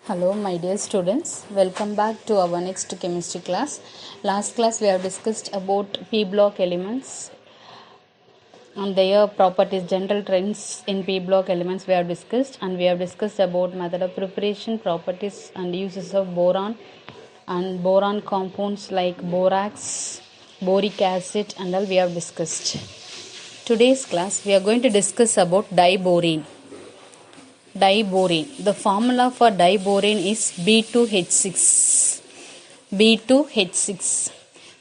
Hello my dear students, welcome back to our next chemistry class. Last class we have discussed about p block elements and their properties, general trends in p block elements we have discussed, and we have discussed about method of preparation, properties and uses of boron and boron compounds like borax, boric acid and all we have discussed. Today's class we are going to discuss about diborane. Diborane. The formula for diborane is B2H6. B2H6.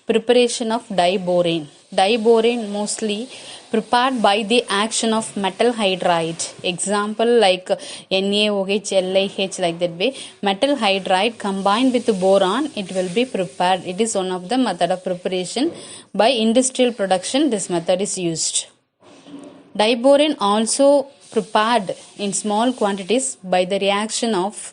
Preparation of diborane. Diborane mostly prepared by the action of metal hydride. Example like NaOH, LiH, like that way. Metal hydride combined with boron, it will be prepared. It is one of the method of preparation. By industrial production, this method is used. Diborane also prepared in small quantities by the reaction of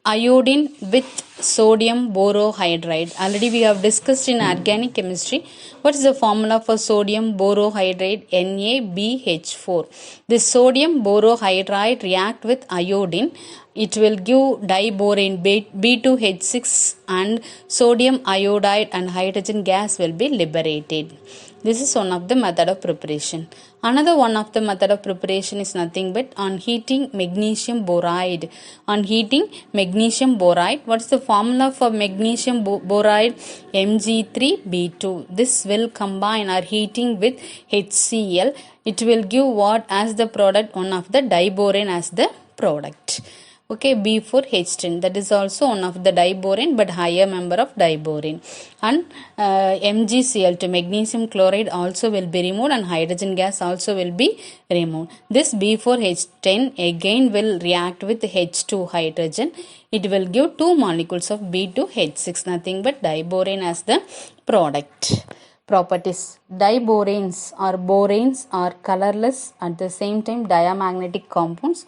iodine with sodium borohydride. Already we have discussed in organic chemistry what is the formula for sodium borohydride, NaBH4. This sodium borohydride react with iodine. It will give diborane B2H6 and sodium iodide and hydrogen gas will be liberated. This is one of the method of preparation. Another one of the method of preparation is nothing but on heating magnesium boride. On heating magnesium boride, what is the formula for magnesium boride? Mg3B2. This will combine or heating with HCl. It will give what as the product? One of the diborane as the product. Okay, B4H10, that is also one of the diborane but higher member of diborane. And MgCl2, magnesium chloride also will be removed and hydrogen gas also will be removed. This B4H10 again will react with H2 hydrogen. It will give two molecules of B2H6, nothing but diborane as the product. Properties. Diboranes or boranes are colorless, at the same time diamagnetic compounds.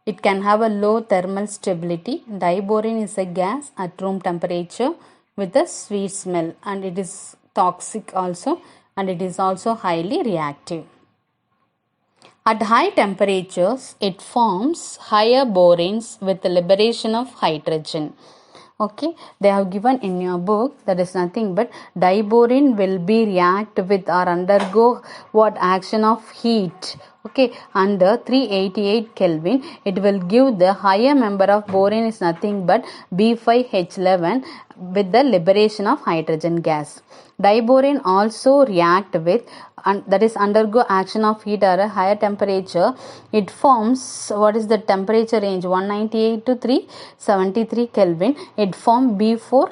It can have a low thermal stability. Diborane is a gas at room temperature with a sweet smell, and it is toxic also, and it is also highly reactive. At high temperatures, it forms higher boranes with the liberation of hydrogen. Okay, they have given in your book that is nothing but diborane will be react with or undergo what action of heat. Okay, under 388 Kelvin, it will give the higher member of boron is nothing but B5H11 with the liberation of hydrogen gas. Diborane also react with that is undergo action of heat at a higher temperature. It forms what is the temperature range 198 to 373 Kelvin. It forms B4,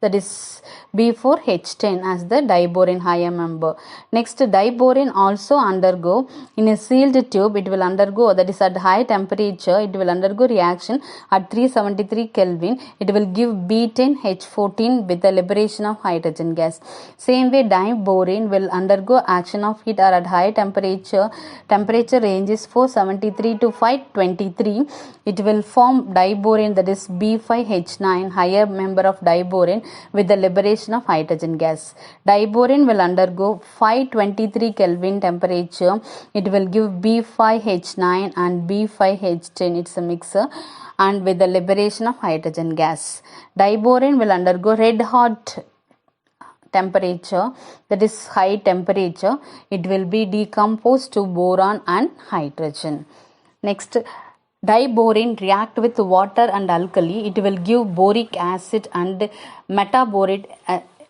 that is B4H10 as the diborane higher member. Next, diborane also undergo in a sealed tube. It will undergo, that is at high temperature, it will undergo reaction at 373 Kelvin. It will give B10H14 with the liberation of hydrogen gas. Same way, diborane will undergo action of heat or at high temperature. Temperature range is 473 to 523. It will form diborane, that is B5H9 higher member of diborane with the liberation of hydrogen gas. Diborane will undergo 523 Kelvin temperature. It will give B5H9 and B5H10. It's a mixer, and with the liberation of hydrogen gas. Diborane will undergo red hot temperature, that is high temperature. It will be decomposed to boron and hydrogen. Next, diborane react with water and alkali. It will give boric acid and metaborate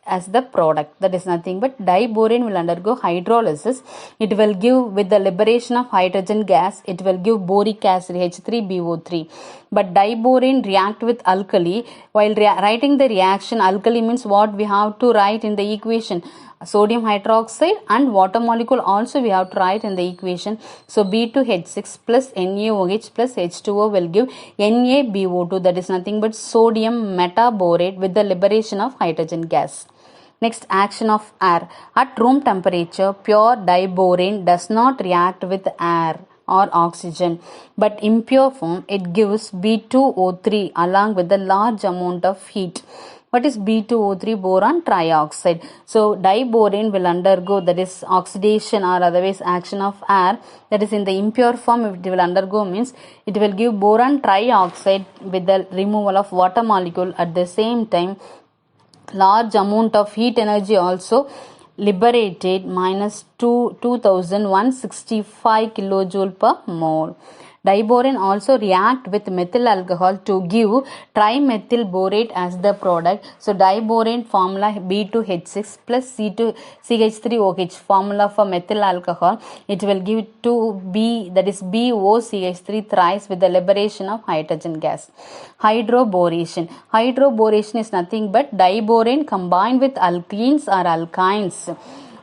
as the product. That is nothing but diborane will undergo hydrolysis. It will give with the liberation of hydrogen gas. It will give boric acid H3BO3. But diborane react with alkali. While writing the reaction, alkali means what we have to write in the equation. Sodium hydroxide and water molecule also we have to write in the equation. So B2H6 plus NaOH plus H2O will give NaBO2, that is nothing but sodium metaborate with the liberation of hydrogen gas. Next, action of air. At room temperature, pure diborane does not react with air or oxygen, but impure form it gives B2O3 along with a large amount of heat. What is B2O3? Boron trioxide. So diborane will undergo, that is oxidation or otherwise action of air, that is in the impure form it will undergo means it will give boron trioxide with the removal of water molecule. At the same time, large amount of heat energy also liberated, minus 2165 kilojoule per mole. Diborane also react with methyl alcohol to give trimethyl borate as the product. So diborane formula B2H6 plus C2CH3OH, formula for methyl alcohol. It will give 2B, that is BOCH3 thrice with the liberation of hydrogen gas. Hydroboration. Hydroboration is nothing but diborane combined with alkenes or alkynes,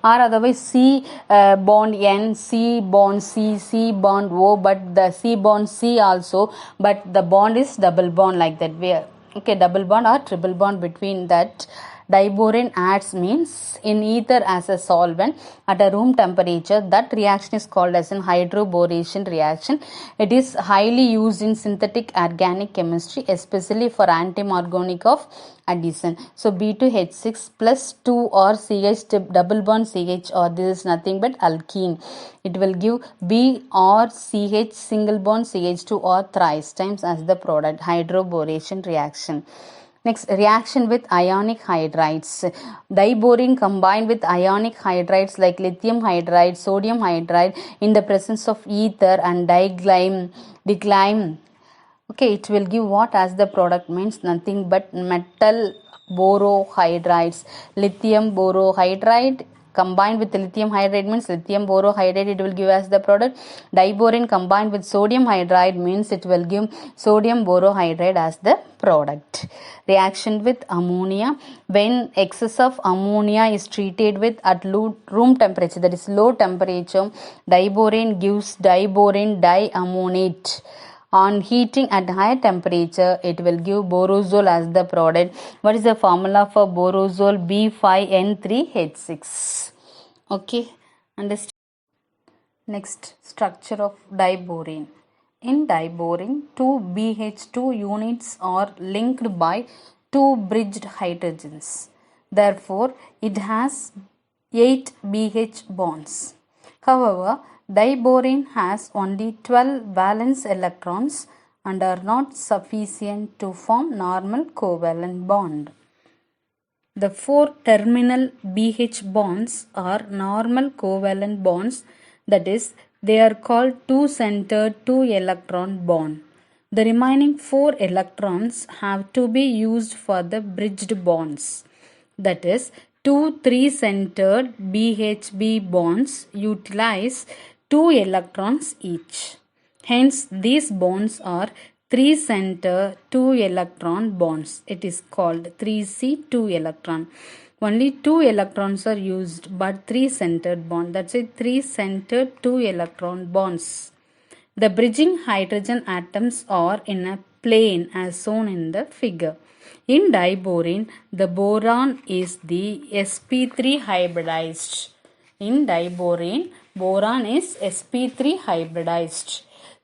or otherwise C bond N, C bond C, C bond O, but the C bond C also, but the bond is double bond like that way. Okay, double bond or triple bond between that. Diborane adds means in ether as a solvent at a room temperature. That reaction is called as an hydroboration reaction. It is highly used in synthetic organic chemistry, especially for antimorganic of addition. So B2H6 plus 2 or CH double bond CH, or this is nothing but alkene. It will give B or CH single bond CH2 or thrice times as the product. Hydroboration reaction. Next, reaction with ionic hydrides. Diborane combined with ionic hydrides like lithium hydride, sodium hydride in the presence of ether and decline. Okay, it will give what as the product means nothing but metal borohydrides. Lithium borohydride combined with lithium hydride means lithium borohydride, it will give as the product. Diborane combined with sodium hydride means it will give sodium borohydride as the product. Reaction with ammonia. When excess of ammonia is treated with at room temperature, that is low temperature, diborane gives diborane diammonate. On heating at high temperature, it will give borozole as the product. What is the formula for borozole? B5N3H6. Okay, understand. Next, structure of diborane. In diborane, two BH2 units are linked by two bridged hydrogens. Therefore, it has 8 BH bonds. However, diborane has only 12 valence electrons and are not sufficient to form normal covalent bond. The 4 terminal BH bonds are normal covalent bonds, that is, they are called two-centered 2-electron bond. The remaining 4 electrons have to be used for the bridged bonds, that is, 2 3-centered BHB bonds utilize 2 electrons each. Hence, these bonds are 3-center 2-electron bonds. It is called 3C 2-electron. Only 2 electrons are used, but 3-centered bond. That's it, 3-centered 2-electron bonds. The bridging hydrogen atoms are in a plane as shown in the figure. In diborane, the boron is the sp3 hybridized. In diborane, boron is sp3 hybridized.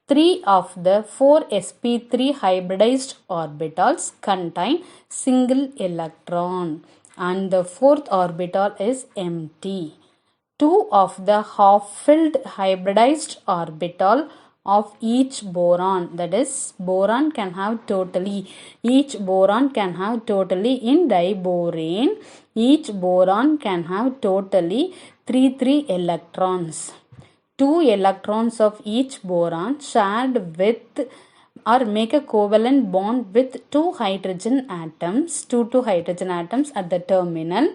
3 of the 4 sp3 hybridized orbitals contain single electron and the fourth orbital is empty. 2 of the half-filled hybridized orbital of each boron, that is, boron can have totally, each boron can have totally in diborane, each boron can have totally 3 electrons. 2 electrons of each boron shared with or make a covalent bond with 2 hydrogen atoms, 2 hydrogen atoms at the terminal.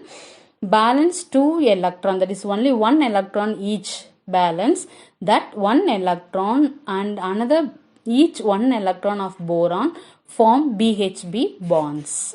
Balance 2 electron, that is only 1 electron each balance, that 1 electron and another each 1 electron of boron form BHB bonds,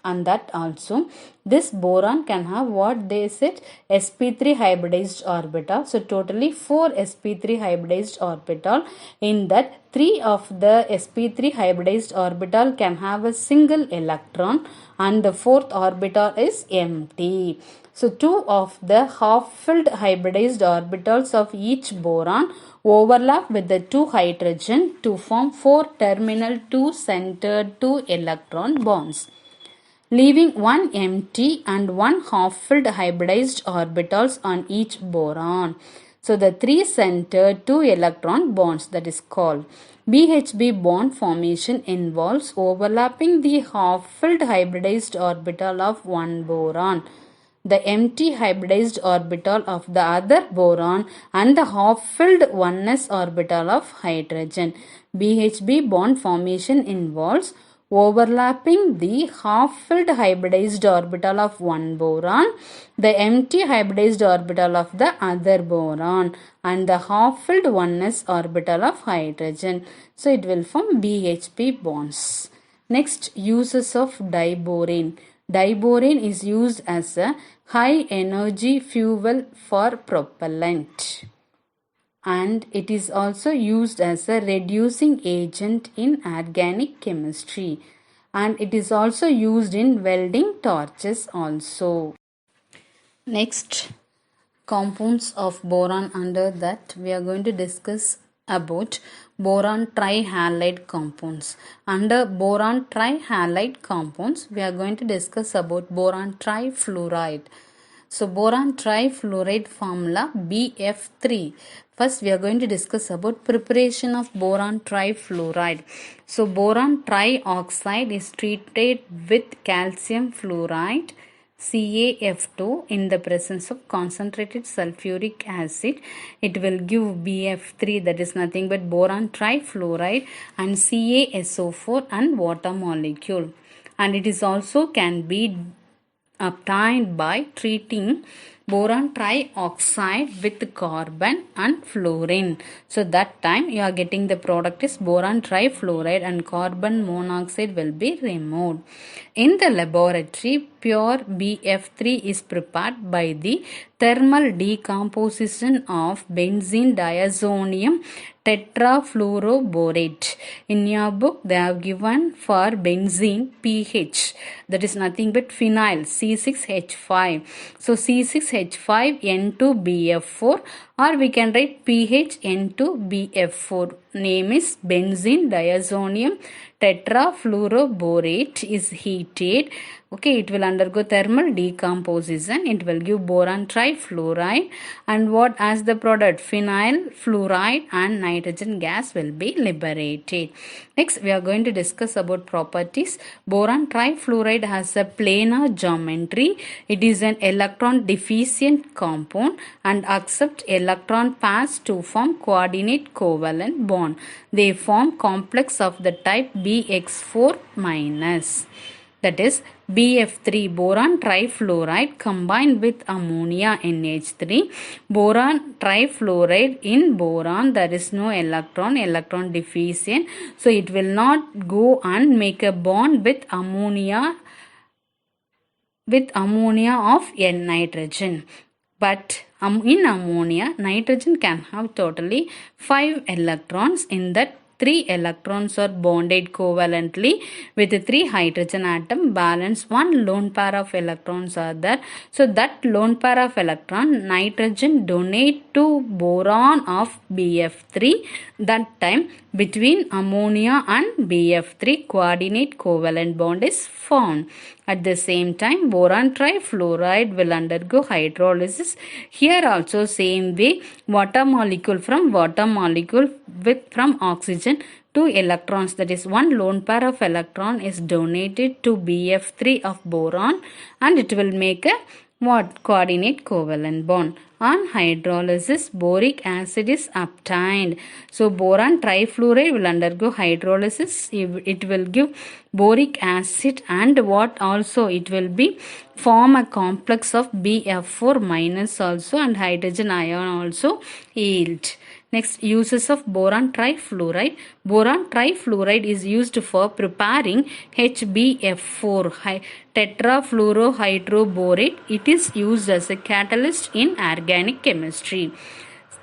and that also this boron can have what they said, sp3 hybridized orbital. So totally 4 sp3 hybridized orbital. In that 3 of the sp3 hybridized orbital can have a single electron and the fourth orbital is empty. So 2 of the half-filled hybridized orbitals of each boron overlap with the 2 hydrogen to form 4 terminal 2 centered 2 electron bonds, leaving one empty and one half-filled hybridized orbitals on each boron. So the 3 centered 2 electron bonds, that is called BHB bond formation, involves overlapping the half-filled hybridized orbital of one boron, the empty hybridized orbital of the other boron, and the half-filled oneness orbital of hydrogen. BHB bond formation involves overlapping the half-filled hybridized orbital of one boron, the empty hybridized orbital of the other boron, and the half-filled oneness orbital of hydrogen. So it will form BHB bonds. Next, uses of diborane. Diborane is used as a high energy fuel for propellant, and it is also used as a reducing agent in organic chemistry, and it is also used in welding torches also. Next, compounds of boron. Under that we are going to discuss about boron trihalide compounds. Under boron trihalide compounds we are going to discuss about boron trifluoride. So boron trifluoride formula BF3. First we are going to discuss about preparation of boron trifluoride. So boron trioxide is treated with calcium fluoride CaF2 in the presence of concentrated sulfuric acid. It will give BF3, that is nothing but boron trifluoride, and CaSO4 and water molecule. And it is also can be obtained by treating boron trioxide with carbon and fluorine. So that time you are getting the product is boron trifluoride and carbon monoxide will be removed. In the laboratory, pure BF3 is prepared by the thermal decomposition of benzene diazonium tetrafluoroborate. In your book they have given for benzene pH, that is nothing but phenyl C6H5. So C6H5N2BF4, or we can write PHN2BF4. Name is benzene diazonium tetrafluoroborate is heated. Okay, it will undergo thermal decomposition. It will give boron trifluoride, and what as the product phenyl fluoride and nitrogen gas will be liberated. Next we are going to discuss about properties. Boron trifluoride has a planar geometry. It is an electron deficient compound and accepts electron pairs to form coordinate covalent bond. They form complex of the type BX4 minus. That is BF3, boron trifluoride combined with ammonia NH3. Boron trifluoride, in boron there is no electron deficient, so it will not go and make a bond with ammonia of N nitrogen. But in ammonia, nitrogen can have totally 5 electrons. In that 3 electrons are bonded covalently with 3 hydrogen atom. Balance 1 lone pair of electrons are there. So that lone pair of electron nitrogen donate to boron of BF3. That time between ammonia and BF3 coordinate covalent bond is formed. At the same time, boron trifluoride will undergo hydrolysis. Here also same way, water molecule from oxygen 2 electrons, that is 1 lone pair of electron is donated to BF3 of boron, and it will make a coordinate covalent bond. On hydrolysis, boric acid is obtained. So boron trifluoride will undergo hydrolysis. It will give boric acid, and what also it will be form a complex of BF4 minus also, and hydrogen ion also yield. Next, uses of boron trifluoride. Boron trifluoride is used for preparing HBF4 tetrafluorohydroborate. It is used as a catalyst in organic chemistry.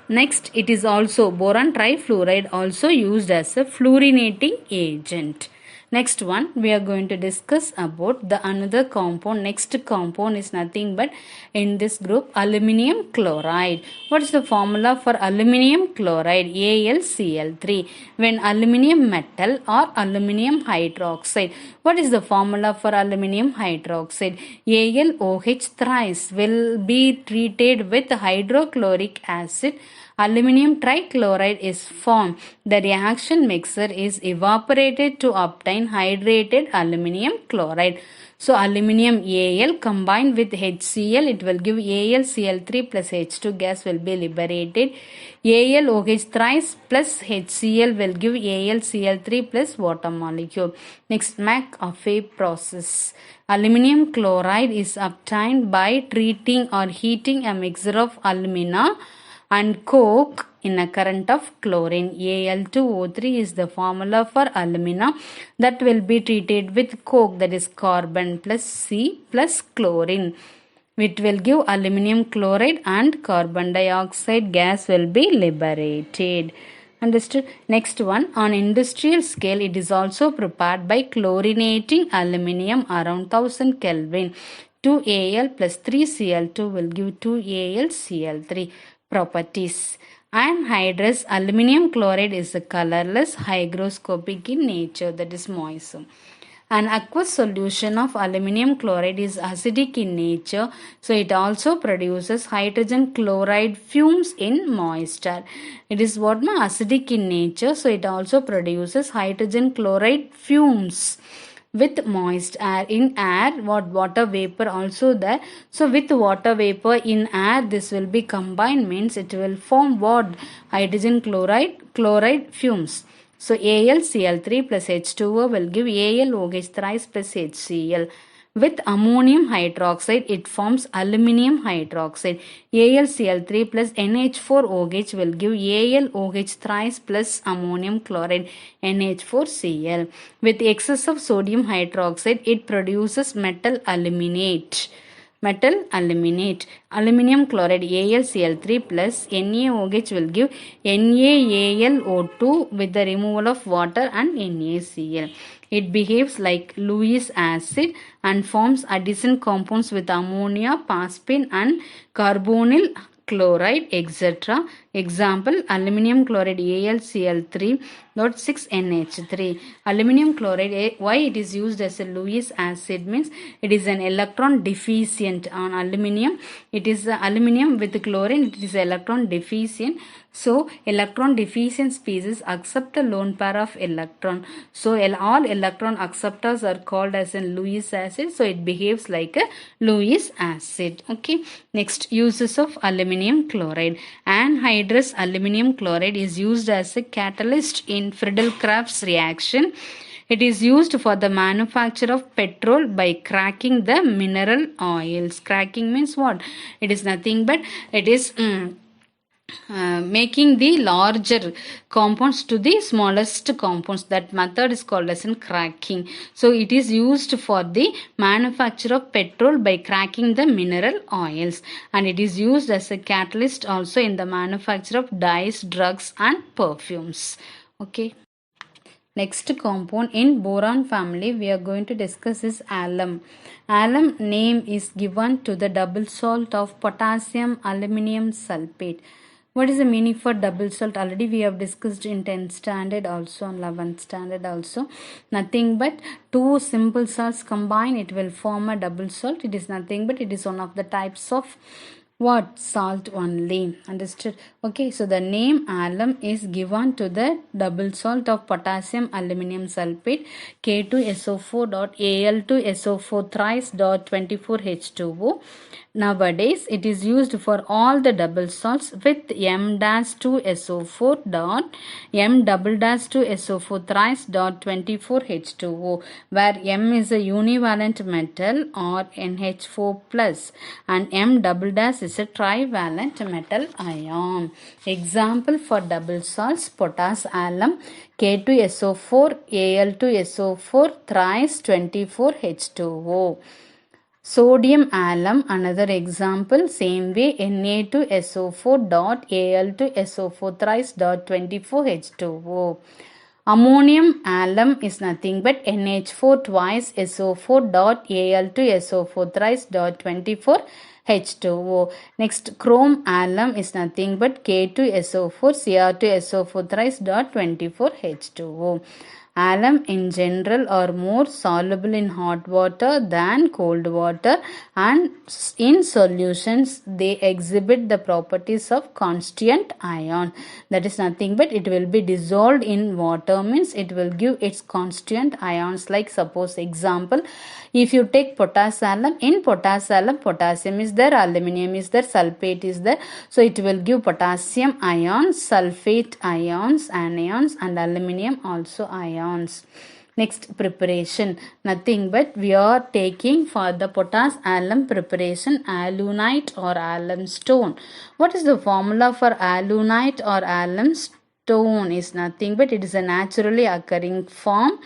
Next, it is also boron trifluoride also used as a fluorinating agent. Next one, we are going to discuss about the another compound. Next compound is nothing but in this group aluminium chloride. What is the formula for aluminium chloride? AlCl3. When aluminium metal or aluminium hydroxide. What is the formula for aluminium hydroxide? AlOH thrice will be treated with hydrochloric acid. Aluminium trichloride is formed. The reaction mixture is evaporated to obtain hydrated aluminium chloride. So aluminium Al combined with HCl, it will give AlCl3 plus H2 gas will be liberated. AlOH thrice plus HCl will give AlCl3 plus water molecule. Next, McAfee process. Aluminium chloride is obtained by treating or heating a mixture of alumina and coke in a current of chlorine. Al2O3 is the formula for alumina that will be treated with coke, that is carbon plus C plus chlorine. It will give aluminium chloride and carbon dioxide gas will be liberated. Understood? Next one, on industrial scale, it is also prepared by chlorinating aluminium around 1000 Kelvin. 2Al plus 3Cl2 will give 2AlCl3. Properties. Anhydrous aluminium chloride is colorless, hygroscopic in nature, that is moisture. An aqueous solution of aluminium chloride is acidic in nature, so it also produces hydrogen chloride fumes in moisture. It is what acidic in nature, so it also produces hydrogen chloride fumes. With moist air, in air what water vapor also there, so with water vapor in air this will be combined, means it will form what? Hydrogen chloride fumes. So AlCl3 plus H2O will give AlOH thrice plus HCl. With ammonium hydroxide, it forms aluminium hydroxide. AlCl3 plus NH4OH will give AlOH thrice plus ammonium chloride, NH4Cl. With excess of sodium hydroxide, it produces metal aluminate. Aluminium chloride AlCl3 plus NaOH will give NaAlO2 with the removal of water and NaCl. It behaves like Lewis acid and forms adjacent compounds with ammonia, phosphine and carbonyl chloride, etc. Example, aluminium chloride AlCl3.6NH3. Aluminium chloride, why it is used as a Lewis acid, means it is an electron deficient on aluminium. It is aluminium with chlorine, it is electron deficient. So electron deficient species accept a lone pair of electron. So all electron acceptors are called as a Lewis acid. So it behaves like a Lewis acid. Okay. Next, uses of aluminium chloride. Anhydrous aluminium chloride is used as a catalyst in Friedel-Crafts reaction. It is used for the manufacture of petrol by cracking the mineral oils. Cracking means what? It is nothing but it is making the larger compounds to the smallest compounds. That method is called as in cracking. So it is used for the manufacture of petrol by cracking the mineral oils, and it is used as a catalyst also in the manufacture of dyes, drugs and perfumes. Okay. Next compound in boron family we are going to discuss is alum. Alum name is given to the double salt of potassium aluminum sulfate. What is the meaning for double salt? Already we have discussed in 10th standard also and 11th standard also. Nothing but two simple salts combined, it will form a double salt. It is nothing but it is one of the types of what? Salt only. Understood? Okay, so the name alum is given to the double salt of potassium aluminum sulfate, K2SO4.Al2SO4 thrice.24H2O. Nowadays, it is used for all the double salts with M-2SO4 dot M-2SO4 thrice.24H2O, where M is a univalent metal or NH4 plus and M double dash is a trivalent metal ion. Example for double salts: potash alum, K2SO4, Al2SO4 thrice 24H2O. Sodium alum, another example, same way, Na2SO4 dot Al2SO4 thrice dot 24H2O. Ammonium alum is nothing but NH4 twice SO4 dot Al2SO4 thrice dot 24 H2O. Next, chrome alum is nothing but K2SO4 Cr2SO4 thrice dot 24 H2O. Alum in general are more soluble in hot water than cold water, and in solutions they exhibit the properties of constituent ion. That is nothing but it will be dissolved in water, means it will give its constituent ions. Like suppose example, if you take potassium, in potassium potassium is there, aluminum is there, sulfate is there, so it will give potassium ions, sulfate ions, anions, and aluminum also ions. Next, preparation. Nothing but we are taking for the potash alum preparation alunite or alum stone. What is the formula for alunite or alum stone? Is nothing but it is a naturally occurring form.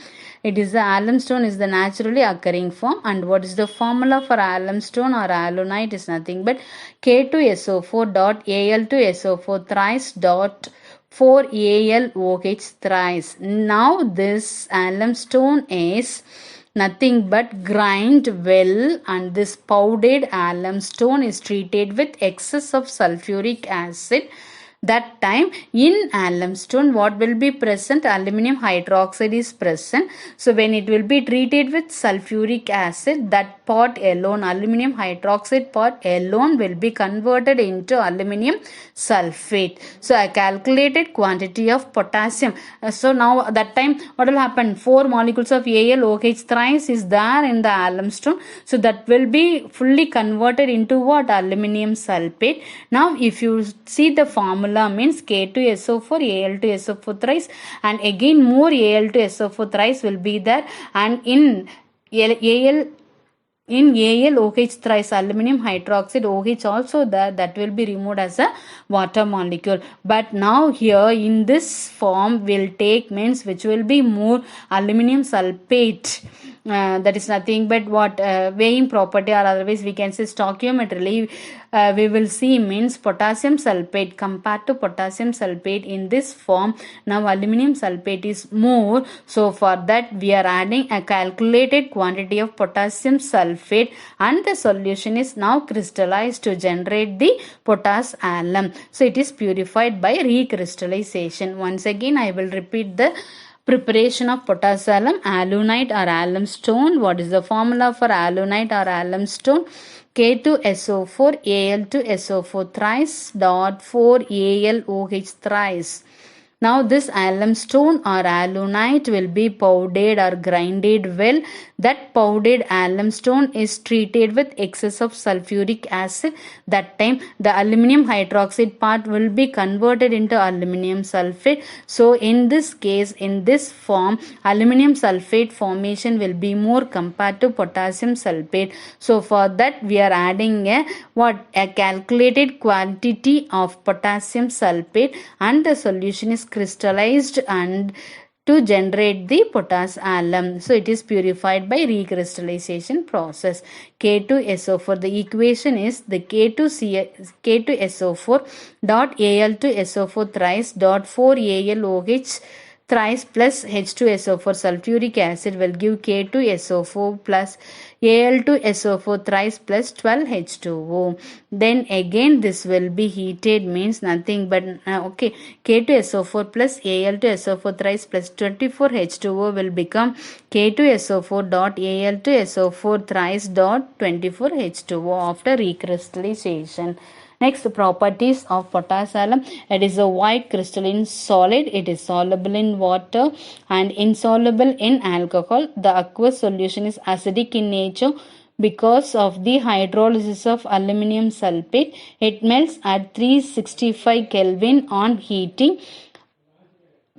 It is the alum stone is the naturally occurring form. And what is the formula for alum stone or alunite? Is nothing but K2SO4 dot Al2SO4 thrice dot 4AlOH thrice. Now this alum stone is nothing but grind well, and this powdered alum stone is treated with excess of sulfuric acid. That time in alum stone what will be present? Aluminum hydroxide is present. So when it will be treated with sulfuric acid, that part alone, aluminum hydroxide part alone, will be converted into aluminum sulfate. So a calculated quantity of potassium. So now that time what will happen? 4 molecules of AlOH thrice is there in the alum stone. So that will be fully converted into what? Aluminum sulfate. Now if you see the formula, means K2SO4 Al2SO4 thrice, and again more Al2SO4 thrice will be there, and in AlOH thrice, aluminum hydroxide OH also there, that will be removed as a water molecule. But now here in this form will take, means which will be more aluminum sulfate. That is nothing but what weighing property, or otherwise we can say stoichiometrically we will see, means potassium sulfate compared to potassium sulfate in this form. Now aluminum sulfate is more, so for that we are adding a calculated quantity of potassium sulfate, and the solution is now crystallized to generate the potash alum. So it is purified by recrystallization. Once again I will repeat the preparation of potash alum, alunite or alum stone. What is the formula for alunite or alum stone? K2SO4 Al2SO4 thrice dot 4AlOH thrice. Now this alum stone or alunite will be powdered or grinded well. That powdered alum stone is treated with excess of sulfuric acid. That time the aluminum hydroxide part will be converted into aluminum sulfate. So in this case, in this form, aluminum sulfate formation will be more compared to potassium sulfate. So for that we are adding a calculated quantity of potassium sulfate, and the solution is crystallized and to generate the potash alum. So it is purified by recrystallization process. K2SO4, the equation is the K2SO4 dot Al2SO4 thrice dot 4AlOH thrice plus H2SO4 sulfuric acid will give K2SO4 plus Al2SO4 thrice plus 12H2O. Then again this will be heated, means nothing but K2SO4 plus Al2SO4 thrice plus 24H2O will become K2SO4 dot Al2SO4 thrice dot 24H2O after recrystallization. Next, properties of potash alum. It is a white crystalline solid. It is soluble in water and insoluble in alcohol. The aqueous solution is acidic in nature because of the hydrolysis of aluminum sulfate. It melts at 365 Kelvin on heating.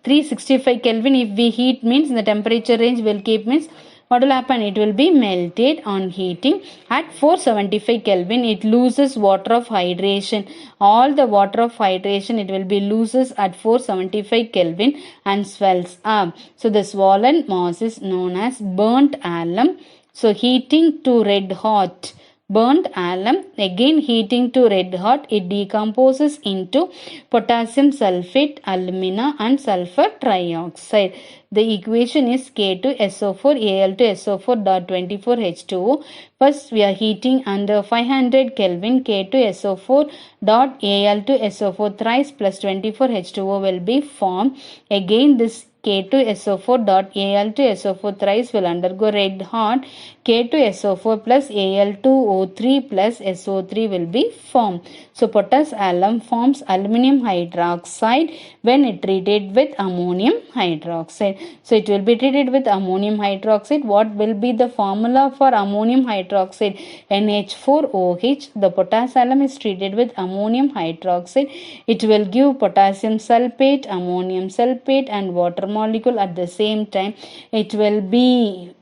365 Kelvin, if we heat, means the temperature range will keep, means what will happen? It will be melted on heating. At 475 Kelvin, it loses water of hydration. All the water of hydration it will be loses at 475 Kelvin and swells up. So the swollen mass is known as burnt alum. So heating to red hot Burnt alum, again heating to red hot, it decomposes into potassium sulfate, alumina and sulfur trioxide. The equation is K2SO4 Al2SO4.24H2O. First we are heating under 500 Kelvin. K2SO4 Al2SO4 thrice plus 24H2O will be formed. Again this K2SO4 thrice will undergo red hot. K2SO4 plus Al2O3 plus SO3 will be formed. So potassium alum forms aluminum hydroxide when it treated with ammonium hydroxide. So it will be treated with ammonium hydroxide. What will be the formula for ammonium hydroxide? NH4OH. The potassium alum is treated with ammonium hydroxide. It will give potassium sulfate, ammonium sulfate and water molecule at the same time. It will be,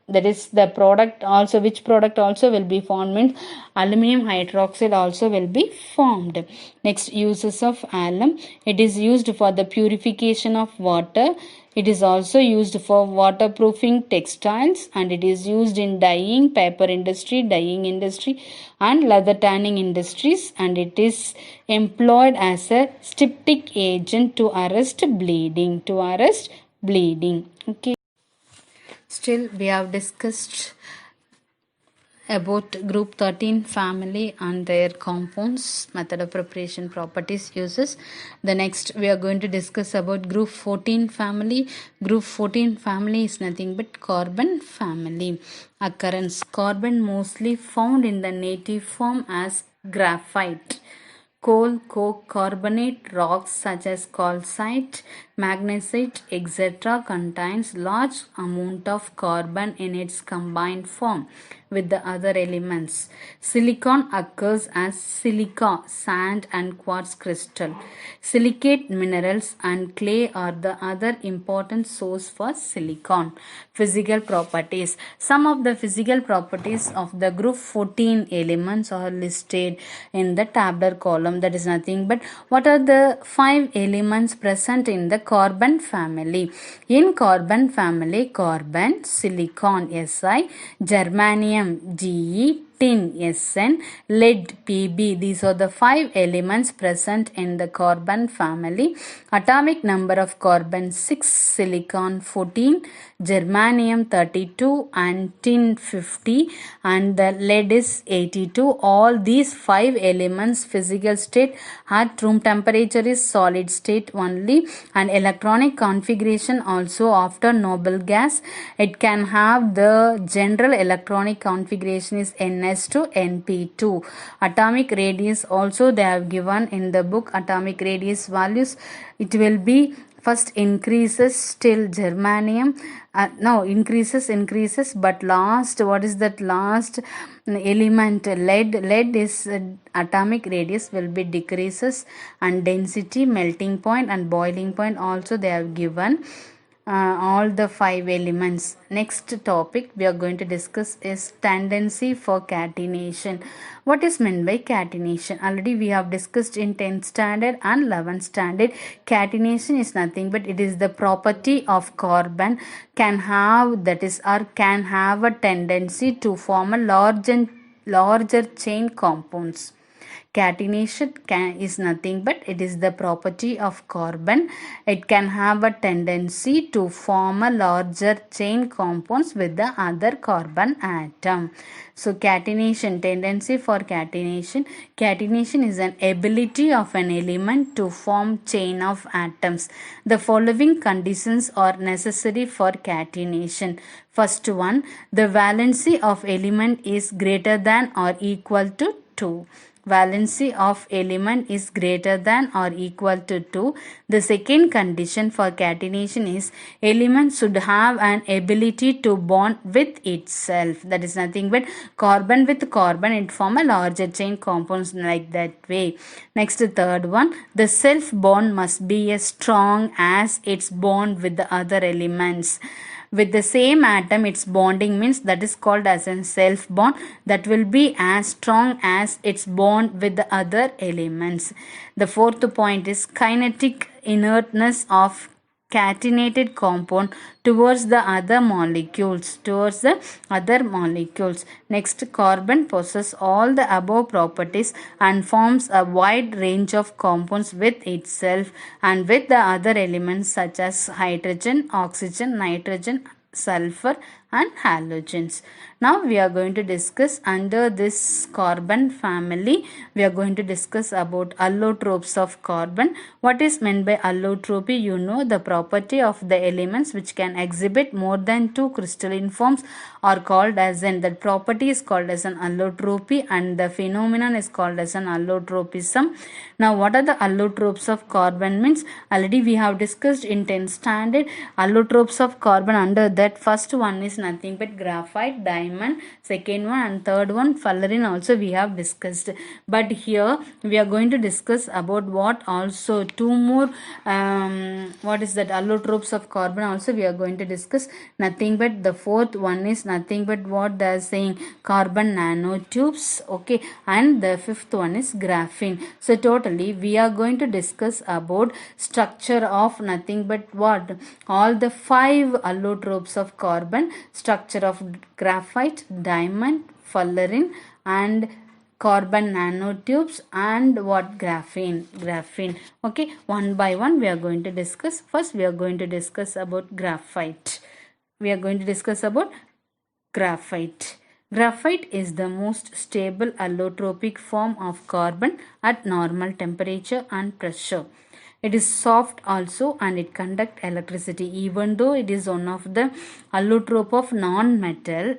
that is the product also, which product also will be formed means aluminum hydroxide also will be formed. Next, uses of alum. It is used for the purification of water. It is also used for waterproofing textiles, and it is used in dyeing, paper industry, dyeing industry and leather tanning industries, and it is employed as a styptic agent to arrest bleeding, okay. Still, we have discussed about group 13 family and their compounds, method of preparation, properties, uses. The next we are going to discuss about group 14 family. Group 14 family is nothing but carbon family. Occurrence: carbon mostly found in the native form as graphite. Coal, coke, carbonate rocks such as calcite, magnesite, etc. contains large amount of carbon in its combined form with the other elements. Silicon occurs as silica, sand and quartz crystal. Silicate minerals and clay are the other important source for silicon. Physical properties. Some of the physical properties of the group 14 elements are listed in the tabular column. That is nothing but what are the 5 elements present in the carbon family. In carbon family, carbon, silicon Si, germanium Ge, tin Sn, lead Pb. These are the 5 elements present in the carbon family. Atomic number of carbon 6, silicon 14, germanium 32 and tin 50 and the lead is 82. All these 5 elements physical state at room temperature is solid state only, and electronic configuration also after noble gas. It can have the general electronic configuration is Ns to Np2. Atomic radius also they have given in the book. Atomic radius values, it will be first increases till germanium, now increases, but last, what is that last element? Lead is atomic radius will be decreases, and density, melting point and boiling point also they have given. All the 5 elements. Next topic we are going to discuss is tendency for catenation. What is meant by catenation? Already we have discussed in 10th standard and 11th standard. Catenation is nothing but it is the property of carbon can have, that is, or can have a tendency to form a larger chain compounds. Catenation is nothing but it is the property of carbon. It can have a tendency to form a larger chain compounds with the other carbon atom. So catenation, tendency for catenation. Catenation is an ability of an element to form chain of atoms. The following conditions are necessary for catenation. First one, the valency of element is greater than or equal to 2. Valency of element is greater than or equal to 2. The second condition for catenation is element should have an ability to bond with itself. That is nothing but carbon with carbon, it form a larger chain compounds like that way. Next, third one, the self bond must be as strong as its bond with the other elements. With the same atom, its bonding means that is called as a self bond, that will be as strong as its bond with the other elements. The fourth point is kinetic inertness of catenated compound towards the other molecules. Next, carbon possesses all the above properties and forms a wide range of compounds with itself and with the other elements such as hydrogen, oxygen, nitrogen, sulfur and halogens. Now we are going to discuss under this carbon family, we are going to discuss about allotropes of carbon. What is meant by allotropy? You know, the property of the elements which can exhibit more than two crystalline forms are called as that property is called as an allotropy, and the phenomenon is called as an allotropism. Now what are the allotropes of carbon means? Already we have discussed in 10th standard allotropes of carbon. Under that, first one is nothing but graphite, diamond, second one and third one fullerene also we have discussed. But here we are going to discuss about what also two more what is that allotropes of carbon also we are going to discuss. Nothing but the fourth one is nothing but what they are saying, carbon nanotubes, okay, and the fifth one is graphene. So totally we are going to discuss about structure of nothing but what, all the five allotropes of carbon, structure of graphite, diamond, fullerene and carbon nanotubes and what, graphene. Okay, one by one we are going to discuss. First we are going to discuss about graphite. Graphite is the most stable allotropic form of carbon at normal temperature and pressure. It is soft also and it conducts electricity. Even though it is one of the allotrope of non-metal,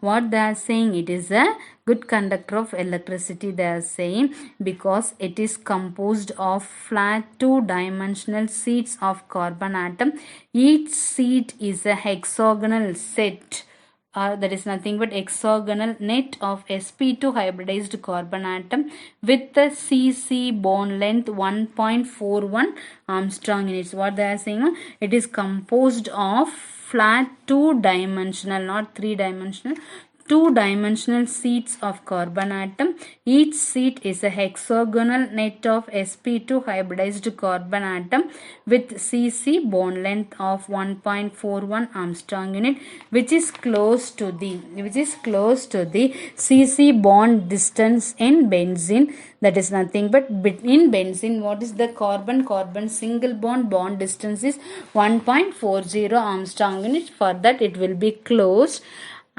what they are saying, it is a good conductor of electricity, they are saying, because it is composed of flat two-dimensional sheets of carbon atom. Each sheet is a hexagonal set, that is nothing but hexagonal net of sp2 hybridized carbon atom with the Cc bond length 1.41 Armstrong units. What they are saying, it is composed of flat two-dimensional, not three-dimensional, two-dimensional sheets of carbon atom. Each sheet is a hexagonal net of sp2 hybridized carbon atom with Cc bond length of 1.41 Armstrong unit, which is close to the Cc bond distance in benzene. That is nothing but in benzene, what is the carbon single bond distance is 1.40 Armstrong unit. For that it will be closed.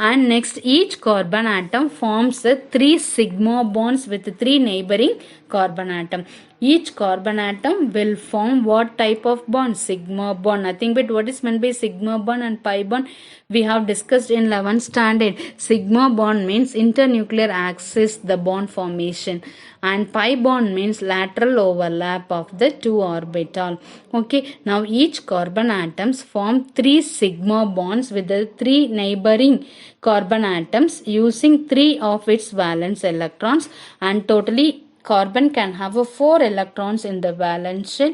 And next, each carbon atom forms three sigma bonds with three neighboring carbon atom. Each carbon atom will form what type of bond? Sigma bond. Nothing but what is meant by sigma bond and pi bond? We have discussed in 11th standard. Sigma bond means internuclear axis, the bond formation, and pi bond means lateral overlap of the two orbital. Okay, now each carbon atoms form three sigma bonds with the three neighboring carbon atoms using three of its valence electrons, and totally carbon can have 4 electrons in the valence shell.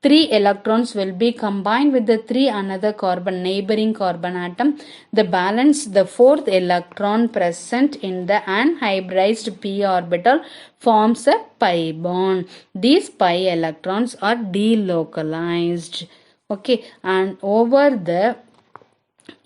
3 electrons will be combined with the 3 another neighboring carbon atom. The balance, the 4th electron present in the anhybridized p orbital forms a pi bond. These pi electrons are delocalized. Okay, and over the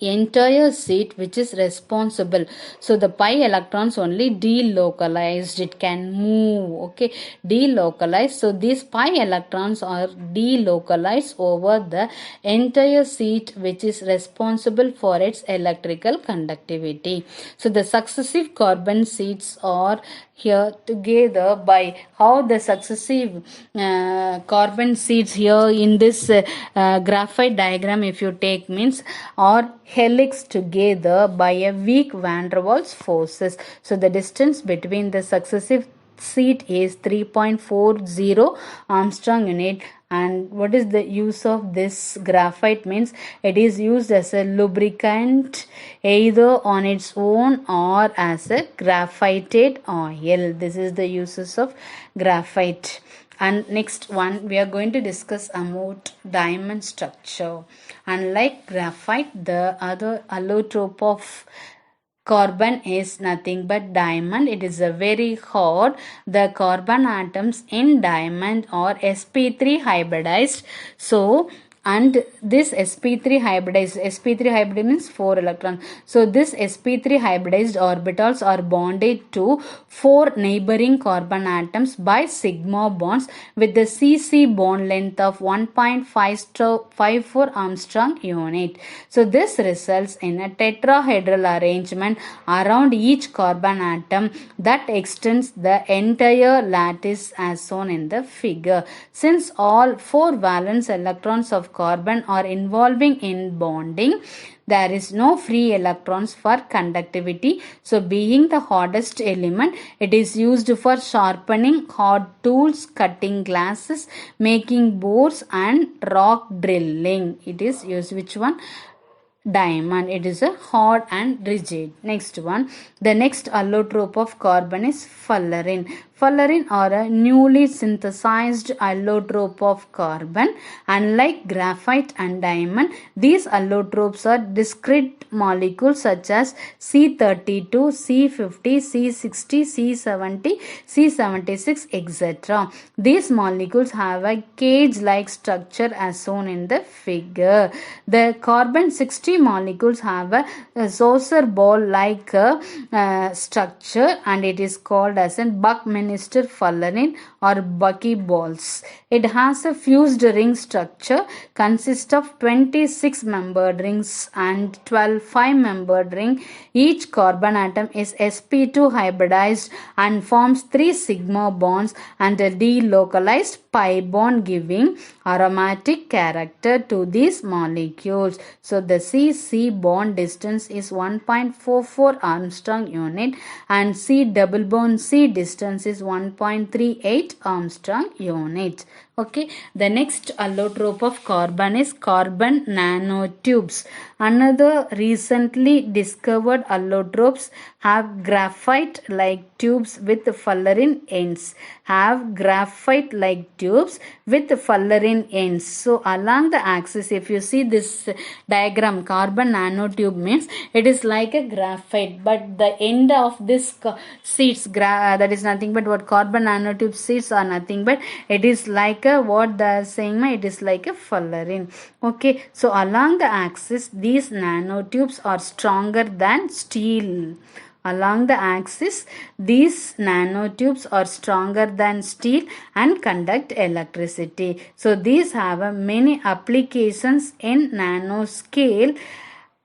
entire sheet which is responsible, so the pi electrons only delocalized, it can move, okay, delocalized. So these pi electrons are delocalized over the entire sheet which is responsible for its electrical conductivity. So the successive carbon sheets are here together by how the successive carbon sheets here in this graphite diagram, if you take, means are helix together by a weak van der Waals forces. So the distance between the successive sheet is 3.40 Armstrong unit. And what is the use of this graphite means? It is used as a lubricant either on its own or as a graphited oil. This is the uses of graphite. And next one we are going to discuss about diamond structure. Unlike graphite, the other allotrope of Carbon is nothing but diamond. It is a very hard. The carbon atoms in diamond are sp3 hybridized. So and this sp3 hybridized, sp3 hybrid means 4 electrons. So this sp3 hybridized orbitals are bonded to 4 neighboring carbon atoms by sigma bonds with the cc bond length of 1.54 Armstrong unit. So this results in a tetrahedral arrangement around each carbon atom that extends the entire lattice as shown in the figure. Since all 4 valence electrons of carbon are involving in bonding, there is no free electrons for conductivity. So being the hardest element, it is used for sharpening hard tools, cutting glasses, making bores and rock drilling. It is used, which one? Diamond. It is a hard and rigid. Next one, the next allotrope of carbon is fullerene. Fullerene are a newly synthesized allotrope of carbon. Unlike graphite and diamond, these allotropes are discrete molecules such as C32, C50, C60, C70, C76, etc. These molecules have a cage-like structure as shown in the figure. The carbon 60 molecules have a saucer ball-like structure, and it is called as a Buckminster fullerene or buckyballs. It has a fused ring structure, consists of 26 membered rings and 12 5-membered ring. Each carbon atom is sp2 hybridized and forms 3 sigma bonds and a delocalized pi bond, giving aromatic character to these molecules. So the C bond distance is 1.44 Armstrong unit and C double bond C distance is 1.38 Armstrong unit. Okay, the next allotrope of carbon is carbon nanotubes. Another recently discovered allotropes have graphite-like tubes with fullerene ends. Have graphite-like tubes with fullerene ends. So along the axis, if you see this diagram, carbon nanotube means it is like a graphite, but the end of this sheets, that is nothing but what carbon nanotube sheets are nothing but it is like a, what they are saying, it is like a fullerene. Okay, so along the axis, these nanotubes are stronger than steel. Along the axis, these nanotubes are stronger than steel and conduct electricity. So these have many applications in nanoscale: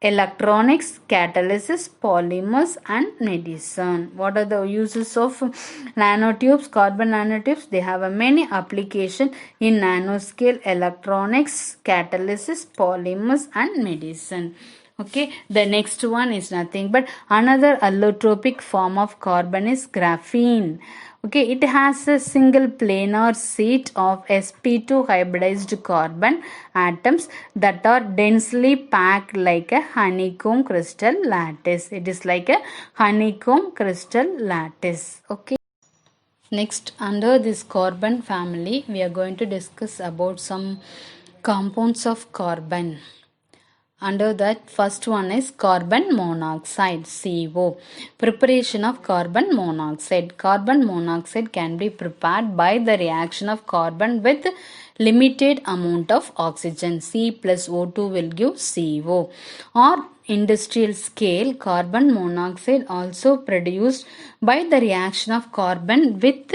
electronics, catalysis, polymers and medicine. What are the uses of nanotubes, carbon nanotubes? They have a many application in nanoscale, electronics, catalysis, polymers and medicine. Okay, the next one is nothing but another allotropic form of carbon is graphene. Okay, it has a single planar sheet of sp2 hybridized carbon atoms that are densely packed like a honeycomb crystal lattice. It is like a honeycomb crystal lattice. Okay. Next, under this carbon family, we are going to discuss about some compounds of carbon. Under that, first one is carbon monoxide, CO. Preparation of carbon monoxide. Carbon monoxide can be prepared by the reaction of carbon with limited amount of oxygen. C plus O2 will give CO. Or industrial scale, carbon monoxide also produced by the reaction of carbon with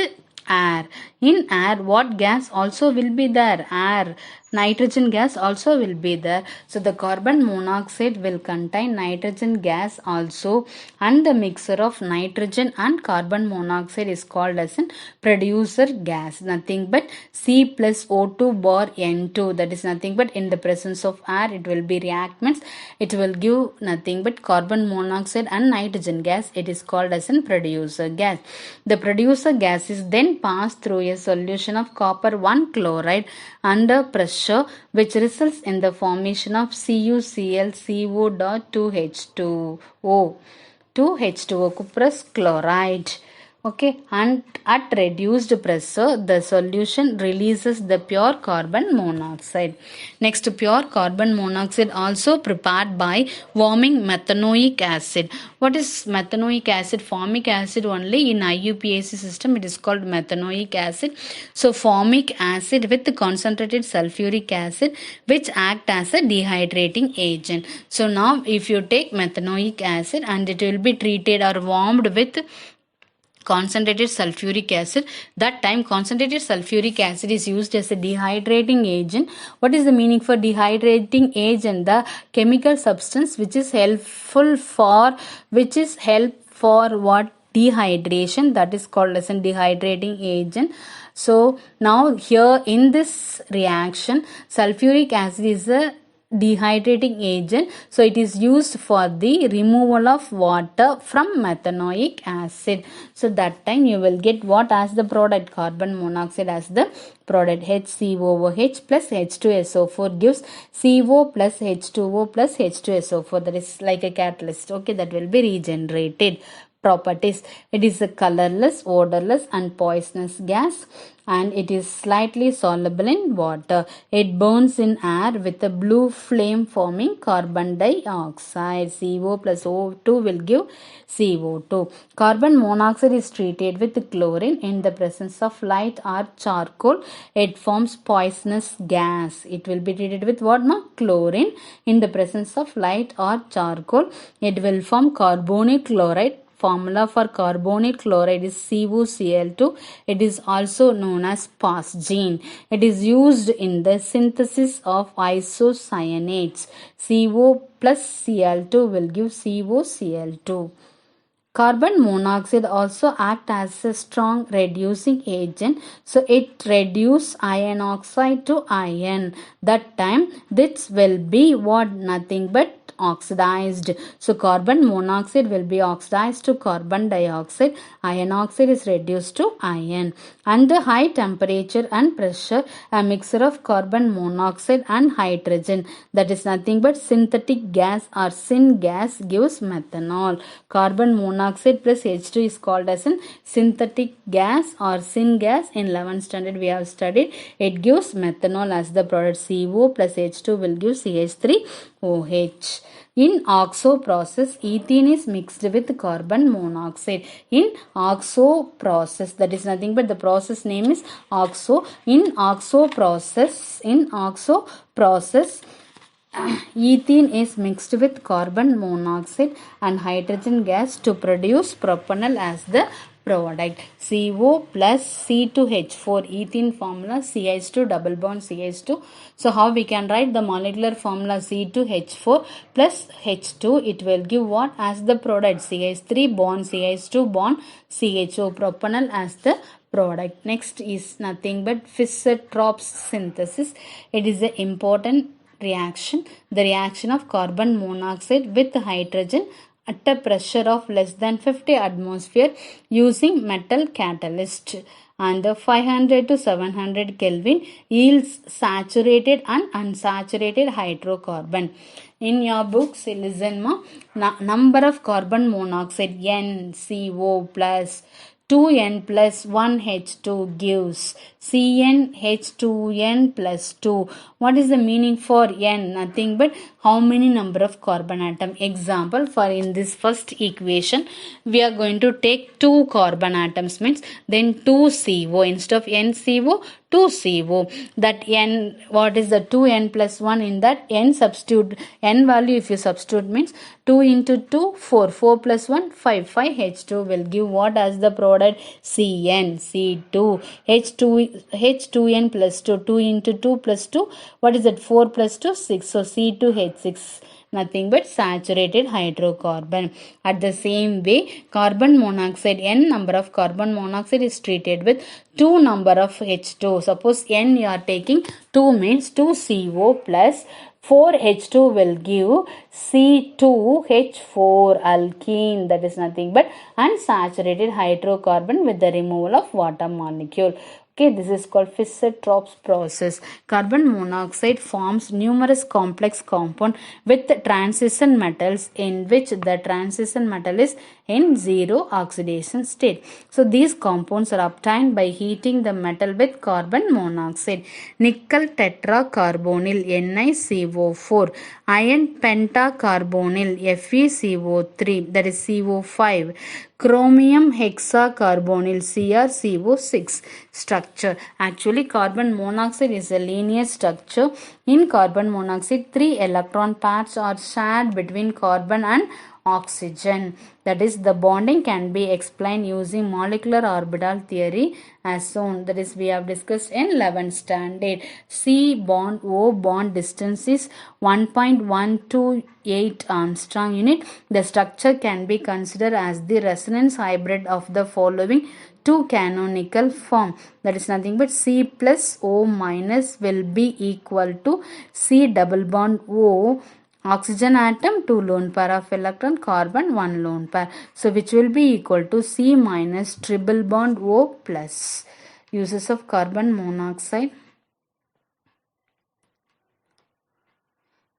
air. In air, what gas also will be there? Air. Nitrogen gas also will be there. So the carbon monoxide will contain nitrogen gas also, and the mixture of nitrogen and carbon monoxide is called as an producer gas. Nothing but C plus O2 bar N2. That is nothing but in the presence of air it will be reactants. It will give nothing but carbon monoxide and nitrogen gas. It is called as an producer gas. The producer gas is then passed through a solution of copper 1 chloride under pressure, which results in the formation of CuClCO.2H2O, 2H2O, cuprous chloride. Okay, and at reduced pressure the solution releases the pure carbon monoxide. Next, pure carbon monoxide also prepared by warming methanoic acid. What is methanoic acid? Formic acid only. In IUPAC system it is called methanoic acid. So formic acid with concentrated sulfuric acid which act as a dehydrating agent. So now if you take methanoic acid and it will be treated or warmed with concentrated sulfuric acid, that time concentrated sulfuric acid is used as a dehydrating agent. What is the meaning for dehydrating agent? The chemical substance which is helpful for what? Dehydration. That is called as a dehydrating agent. So now here in this reaction sulfuric acid is a dehydrating agent, so it is used for the removal of water from methanoic acid. So that time you will get what as the product? Carbon monoxide as the product. HCOOH plus H2SO4 gives CO plus H2O plus H2SO4. That is like a catalyst. Okay, that will be regenerated. Properties: it is a colorless, odorless and poisonous gas, and it is slightly soluble in water. It burns in air with a blue flame forming carbon dioxide. CO plus O2 will give CO2. Carbon monoxide is treated with chlorine in the presence of light or charcoal. It forms poisonous gas. It will be treated with what? No? Chlorine. In the presence of light or charcoal, it will form carbonic chloride. Formula for carbonic chloride is CuCl2. It is also known as phosgene. It is used in the synthesis of isocyanates. CO plus Cl2 will give CoCl2. Carbon monoxide also act as a strong reducing agent. So it reduces iron oxide to iron. That time this will be what? Nothing but oxidized. So carbon monoxide will be oxidized to carbon dioxide. Iron oxide is reduced to iron. Under high temperature and pressure, a mixture of carbon monoxide and hydrogen, that is nothing but synthetic gas or syn gas, gives methanol. Carbon monoxide plus H2 is called as a synthetic gas or syn gas. In 11th standard we have studied. It gives methanol as the product. CO plus H2 will give CH3OH. In oxo process, ethene is mixed with carbon monoxide. In oxo process, that is nothing but the process name is oxo. In oxo process, ethene is mixed with carbon monoxide and hydrogen gas to produce propanol as the product. CO plus C2H4, ethene formula, CH2 double bond CH2. So how we can write the molecular formula? C2H4 plus H2, it will give what as the product? CH3 bond CH2 bond CHO, propanol as the product. Next is nothing but Fischer-Tropsch synthesis. It is an important reaction. The reaction of carbon monoxide with hydrogen at a pressure of less than 50 atmosphere using metal catalyst, and 500 to 700 Kelvin yields saturated and unsaturated hydrocarbon. In your books, listen ma, number of carbon monoxide NCO plus 2n plus 1H2 gives CnH2n plus 2. What is the meaning for n? Nothing but how many number of carbon atom. Example, for in this first equation, we are going to take 2 carbon atoms, means then 2 CO instead of NCO, 2 CO. That n, what is the 2n plus 1? In that n substitute, n value if you substitute means 2 into 2, 4, 4 plus 1, 5, 5H2 will give what as the product? Cn, C2, H2n plus 2, 2 into 2 plus 2, what is that? 4 plus 2, 6, so C2H6, nothing but saturated hydrocarbon. At the same way, carbon monoxide, n number of carbon monoxide is treated with 2 number of H2. Suppose n you are taking 2 means 2 CO plus 4H2 will give C2H4 alkene, that is nothing but unsaturated hydrocarbon with the removal of water molecule. Okay, this is called Fischer-Tropsch process. Carbon monoxide forms numerous complex compounds with transition metals in which the transition metal is in zero oxidation state. So these compounds are obtained by heating the metal with carbon monoxide. Nickel tetracarbonyl NiCO4, iron pentacarbonyl FeCO3, that is CO5, chromium hexacarbonyl CrCO6. Structure. Actually, carbon monoxide is a linear structure. In carbon monoxide, 3 electron pairs are shared between carbon and oxygen. That is, the bonding can be explained using molecular orbital theory as shown. That is, we have discussed in 11th standard. C bond O bond distance is 1.128 Armstrong unit. The structure can be considered as the resonance hybrid of the following two canonical form. That is nothing but C plus O minus will be equal to C double bond O, oxygen atom 2 lone pair of electron, carbon 1 lone pair. So which will be equal to C minus triple bond O plus. Uses of carbon monoxide.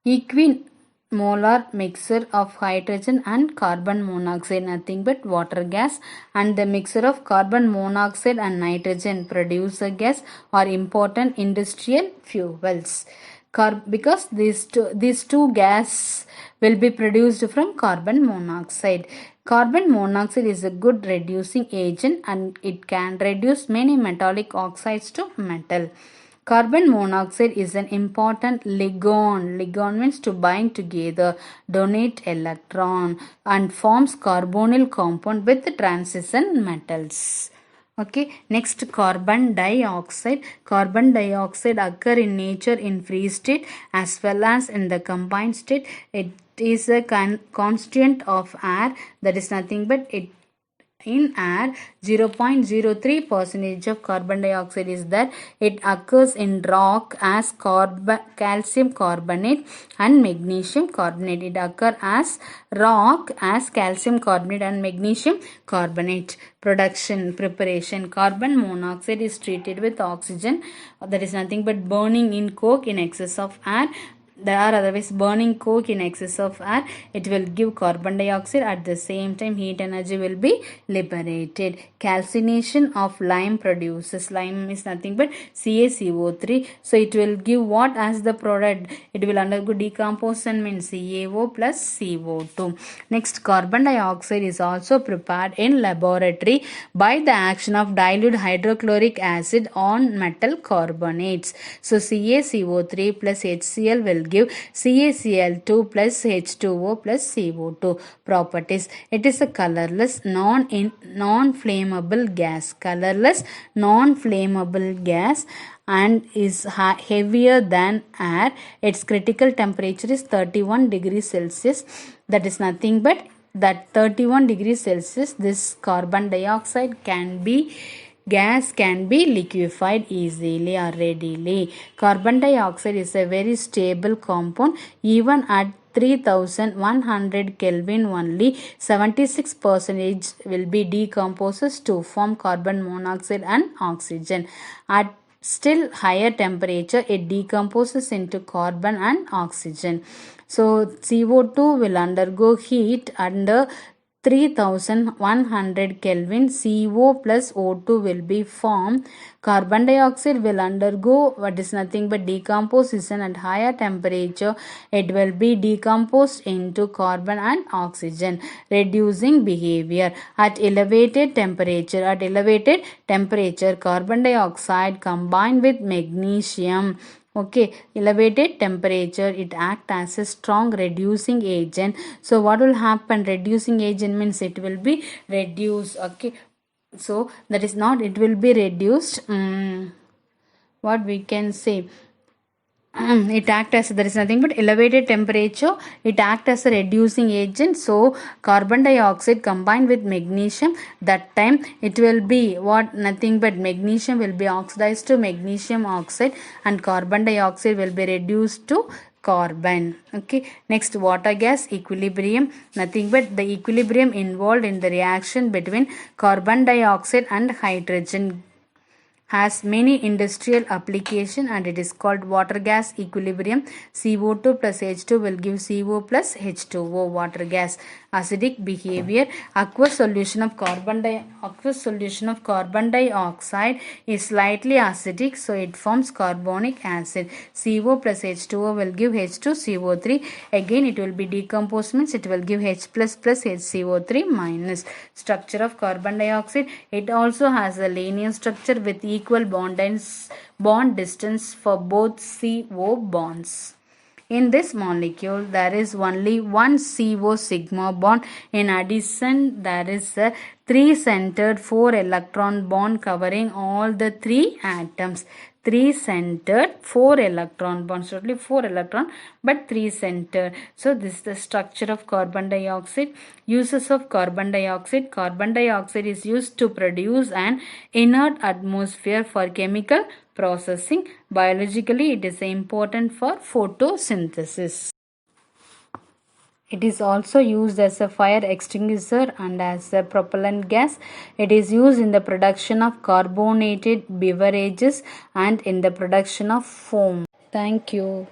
Equimolar mixture of hydrogen and carbon monoxide, nothing but water gas, and the mixture of carbon monoxide and nitrogen produce a gas are important industrial fuels. Because these two gas will be produced from carbon monoxide. Carbon monoxide is a good reducing agent and it can reduce many metallic oxides to metal. Carbon monoxide is an important ligand. Ligand means to bind together, donate electron, and forms carbonyl compound with transition metals. Okay, next carbon dioxide. Carbon dioxide occur in nature in free state as well as in the combined state. It is a constituent of air, that is nothing but it in air 0.03% of carbon dioxide is there. It occurs in rock as calcium carbonate and magnesium carbonate. It occurs as rock as calcium carbonate and magnesium carbonate. Production, preparation. Carbon monoxide is treated with oxygen, that is nothing but burning in coke in excess of air. There are otherwise burning coke in excess of air, it will give carbon dioxide. At the same time, heat energy will be liberated. Calcination of lime produces, lime is nothing but CaCO3. So it will give what as the product? It will undergo decomposition, means CaO plus CO2. Next, carbon dioxide is also prepared in laboratory by the action of dilute hydrochloric acid on metal carbonates. So CaCO3 plus HCl will give CaCl2 plus H2O plus CO2. Properties. It is a colorless, non-flammable gas. Colorless, non-flammable gas and is heavier than air. Its critical temperature is 31 degrees Celsius. That is nothing but that 31 degrees Celsius, this carbon dioxide gas can be liquefied easily or readily. Carbon dioxide is a very stable compound. Even at 3100 Kelvin only 76% will be decomposed to form carbon monoxide and oxygen. At still higher temperature, it decomposes into carbon and oxygen. So CO2 will undergo heat under 3100 Kelvin. CO plus O2 will be formed. Carbon dioxide will undergo what is nothing but decomposition at higher temperature. It will be decomposed into carbon and oxygen, reducing behavior. At elevated temperature, carbon dioxide combined with magnesium. Okay, elevated temperature, it acts as a strong reducing agent. So what will happen? Reducing agent means it will be reduced. Okay, so that is not, it will be reduced. What we can say? It acts as, there is nothing but elevated temperature, it acts as a reducing agent. So carbon dioxide combined with magnesium, that time it will be what? Nothing but magnesium will be oxidized to magnesium oxide and carbon dioxide will be reduced to carbon. Okay, next, water gas equilibrium, nothing but the equilibrium involved in the reaction between carbon dioxide and hydrogen. has many industrial application and it is called water gas equilibrium. CO2 plus H2 will give CO plus H2O, water gas. Acidic behavior, aqueous solution of carbon dioxide is slightly acidic, so it forms carbonic acid. CO plus H2O will give H2CO3. Again it will be decomposed, means it will give H plus plus HCO3 minus. Structure of carbon dioxide, it also has a linear structure with equal bond distance for both CO bonds. In this molecule, there is only one CO sigma bond. In addition, there is a 3-centered 4-electron bond covering all the 3 atoms. 3-centered 4-electron bonds, totally 4 electron but 3-centered. So this is the structure of carbon dioxide. Uses of carbon dioxide. Carbon dioxide is used to produce an inert atmosphere for chemical processing. Biologically, it is important for photosynthesis. It is also used as a fire extinguisher and as a propellant gas. It is used in the production of carbonated beverages and in the production of foam. Thank you.